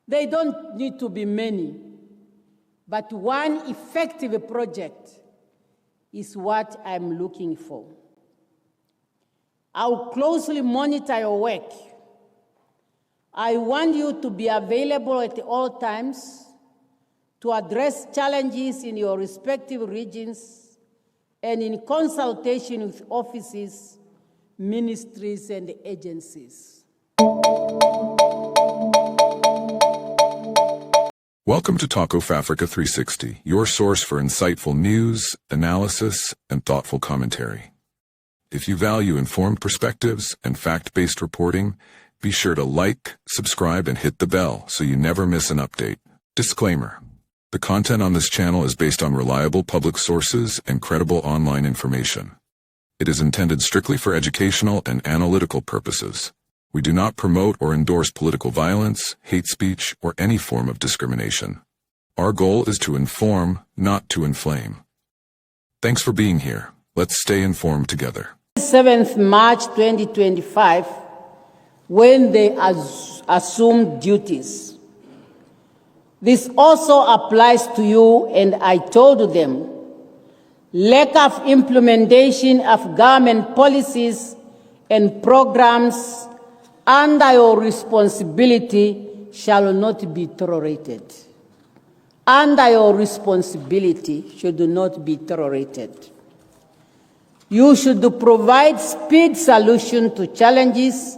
They don't need to be many, but one effective project is what I'm looking for. I'll closely monitor your work. I want you to be available at all times to address challenges in your respective regions and in consultation with offices, ministries, and agencies. Welcome to Talk of Africa 360, your source for insightful news, analysis, and thoughtful commentary. If you value informed perspectives and fact-based reporting, be sure to like, subscribe, and hit the bell so you never miss an update. Disclaimer: the content on this channel is based on reliable public sources and credible online information. It is intended strictly for educational and analytical purposes. We do not promote or endorse political violence, hate speech, or any form of discrimination. Our goal is to inform, not to inflame. Thanks for being here. Let's stay informed together. 7th March 2025, when they assumed duties. This also applies to you, and I told them, lack of implementation of government policies and programs under your responsibility shall not be tolerated. Under your responsibility should not be tolerated. You should provide speed solution to challenges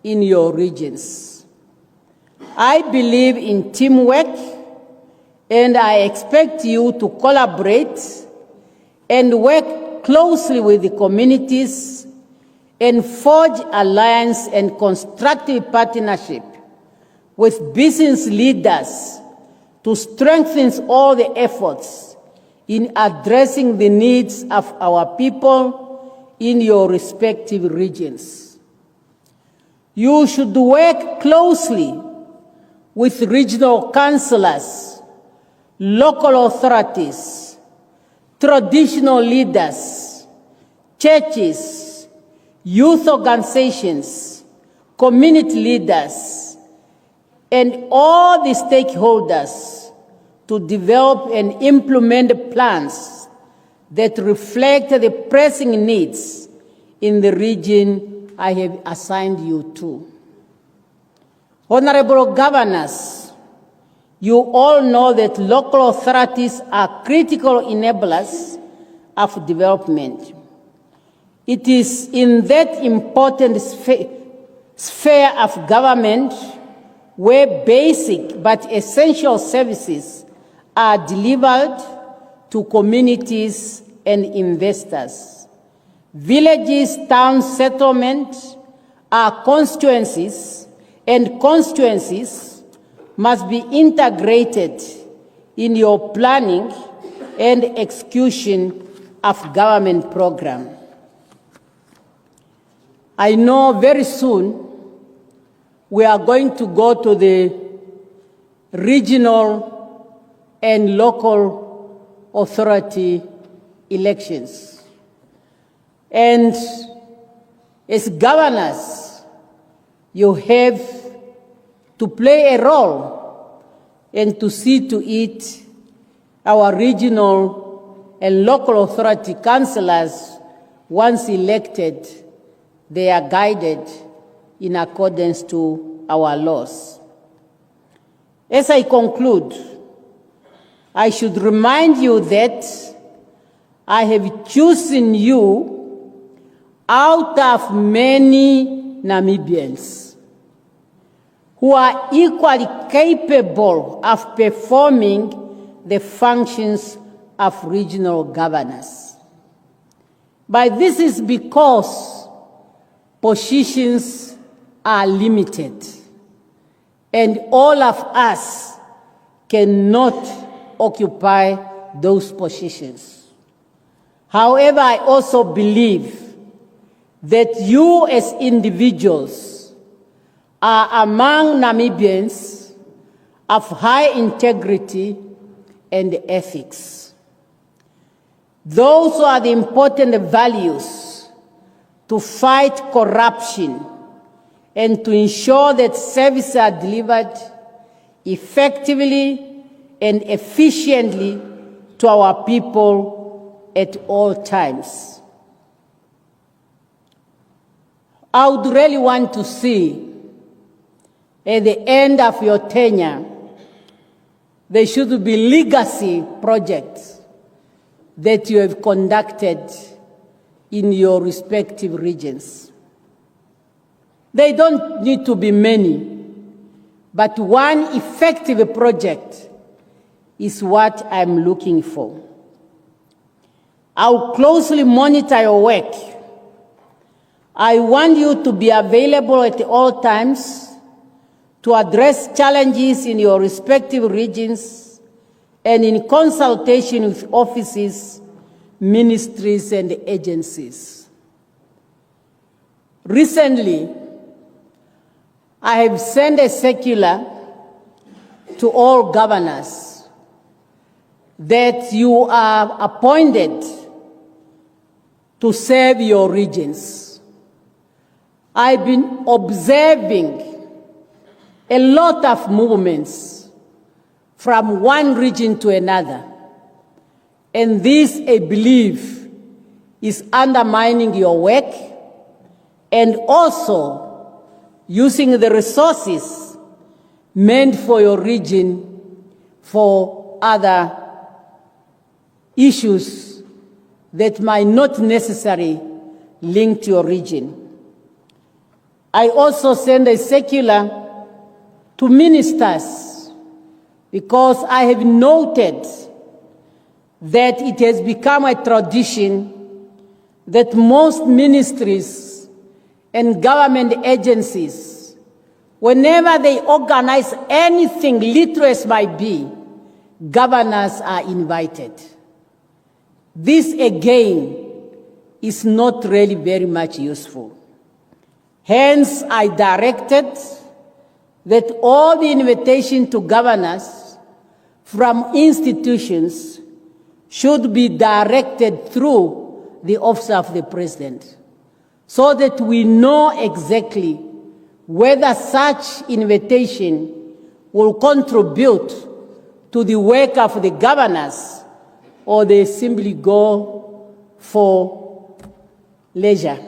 in your regions. I believe in teamwork, and I expect you to collaborate and work closely with the communities and forge alliance and constructive partnership with business leaders to strengthen all the efforts in addressing the needs of our people in your respective regions. You should work closely with regional councillors, local authorities, traditional leaders, churches, youth organizations, community leaders, and all the stakeholders to develop and implement plans that reflect the pressing needs in the region I have assigned you to. Honorable governors, you all know that local authorities are critical enablers of development. It is in that important sphere of government where basic but essential services are delivered to communities and investors. Villages, towns, settlements are constituencies, and constituencies must be integrated in your planning and execution of government program. I know very soon we are going to go to the regional and local authority elections. And as governors, you have to play a role and to see to it our regional and local authority councillors, once elected, they are guided in accordance to our laws. As I conclude, I should remind you that I have chosen you out of many Namibians who are equally capable of performing the functions of regional governors. But this is because positions are limited, and all of us cannot occupy those positions. However, I also believe that you as individuals are among Namibians of high integrity and ethics. Those are the important values to fight corruption and to ensure that services are delivered effectively and efficiently to our people at all times. I would really want to see at the end of your tenure, there should be legacy projects that you have conducted in your respective regions. They don't need to be many, but one effective project is what I'm looking for. I'll closely monitor your work. I want you to be available at all times to address challenges in your respective regions and in consultation with offices, ministries, and agencies. Recently, I have sent a circular to all governors that you are appointed to serve your regions. I've been observing a lot of movements from one region to another. And this, I believe, is undermining your work and also using the resources meant for your region for other issues that might not necessarily link to your region. I also send a circular to ministers because I have noted that it has become a tradition that most ministries and government agencies, whenever they organize anything, little as might be, governors are invited. This, again, is not really very much useful. Hence, I directed that all the invitation to governors from institutions should be directed through the Office of the President, so that we know exactly whether such invitation will contribute to the work of the governors or they simply go for leisure.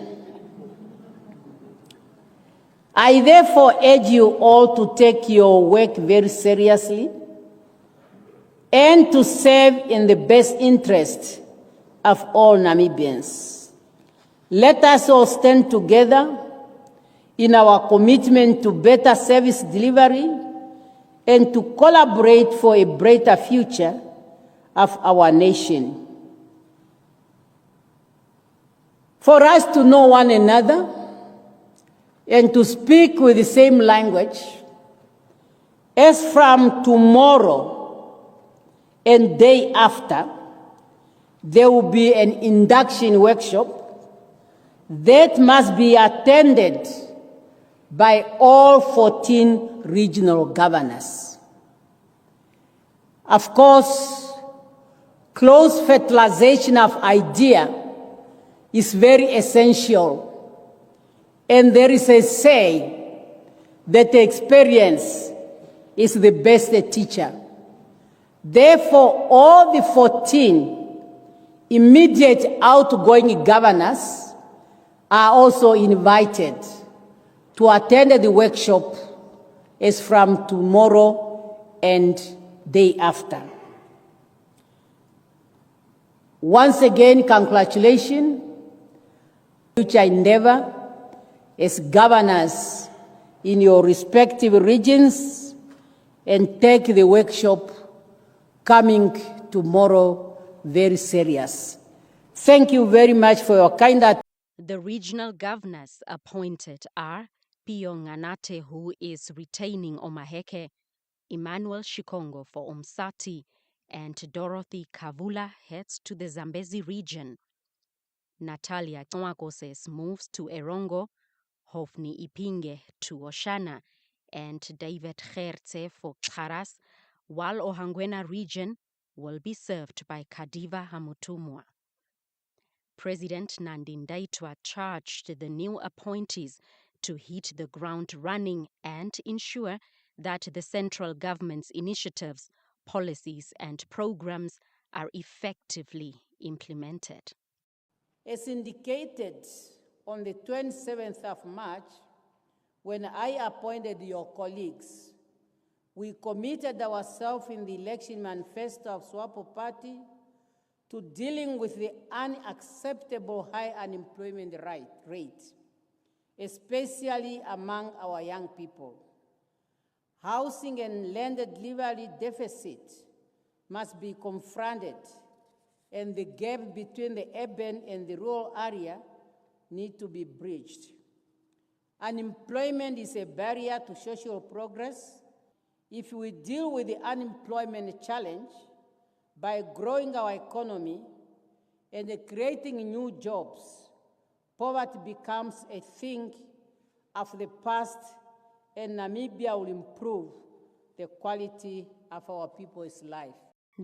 I therefore urge you all to take your work very seriously and to serve in the best interest of all Namibians. Let us all stand together in our commitment to better service delivery and to collaborate for a brighter future of our nation. For us to know one another and to speak with the same language, as from tomorrow and day after, there will be an induction workshop that must be attended by all 14 regional governors. Of course, close fertilization of idea is very essential. And there is a saying that the experience is the best teacher. Therefore, all the 14 immediate outgoing governors are also invited to attend the workshop as from tomorrow and day after. Once again, congratulations, future endeavor as governors in your respective regions, and take the workshop coming tomorrow very serious. Thank you very much for your kind attention. The regional governors appointed are Pio Nganate, who is retaining Omaheke, Emmanuel Shikongo for Umsati, and Dorothy Kavula heads to the Zambezi region. Natalia Nwakoses moves to Erongo, Hofni Ipinge to Oshana, and David Gertze for Charas, while Ohangwena region will be served by Kadiva Hamutumwa. President Nandi Ndaitwah charged the new appointees to hit the ground running and ensure that the central government's initiatives, policies and programs are effectively implemented. As indicated on the 27th of March, when I appointed your colleagues, we committed ourselves in the election manifesto of SWAPO Party to dealing with the unacceptable high unemployment rate, especially among our young people. Housing and land delivery deficit must be confronted, and the gap between the urban and the rural area need to be bridged. Unemployment is a barrier to social progress. If we deal with the unemployment challenge by growing our economy and creating new jobs, poverty becomes a thing of the past, and Namibia will improve the quality of our people's life.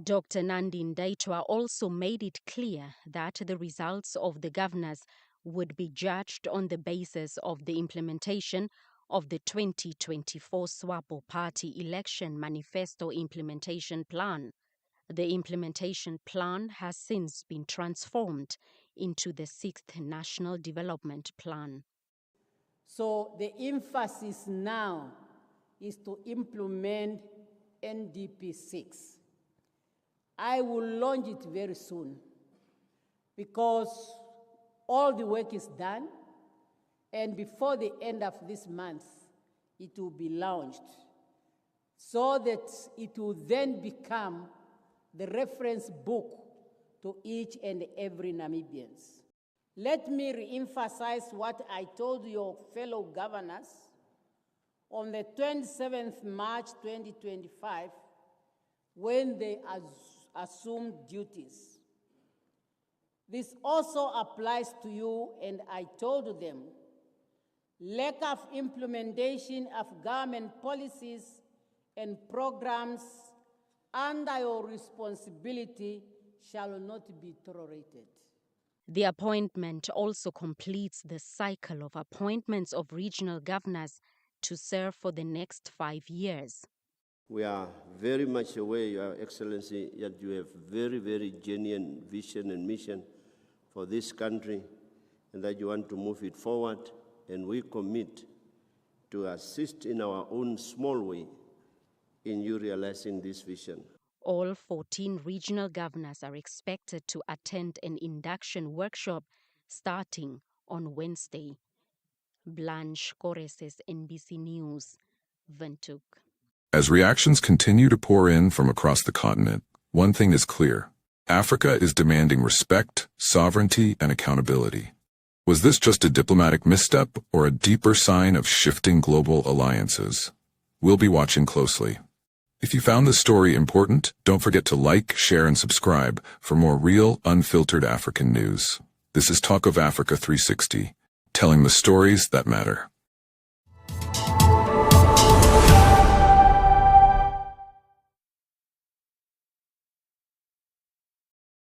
Dr. Nandi Ndaitwah also made it clear that the results of the governors would be judged on the basis of the implementation of the 2024 SWAPO Party Election Manifesto Implementation Plan. The implementation plan has since been transformed into the 6th National Development Plan. So the emphasis now is to implement NDP 6. I will launch it very soon because all the work is done, and before the end of this month, it will be launched so that it will then become the reference book to each and every Namibians. Let me re-emphasize what I told your fellow governors on the 27th March 2025 when they assumed duties. This also applies to you, and I told them, lack of implementation of government policies and programs under your responsibility shall not be tolerated. The appointment also completes the cycle of appointments of regional governors to serve for the next 5 years. We are very much aware, Your Excellency, that you have very, very genuine vision and mission for this country and that you want to move it forward, and we commit to assist in our own small way in you realizing this vision. All 14 regional governors are expected to attend an induction workshop starting on Wednesday. Blanche Koreses, NBC News, Windhoek. As reactions continue to pour in from across the continent, one thing is clear. Africa is demanding respect, sovereignty, and accountability. Was this just a diplomatic misstep or a deeper sign of shifting global alliances? We'll be watching closely. If you found this story important, don't forget to like, share, and subscribe for more real, unfiltered African news. This is Talk of Africa 360, telling the stories that matter.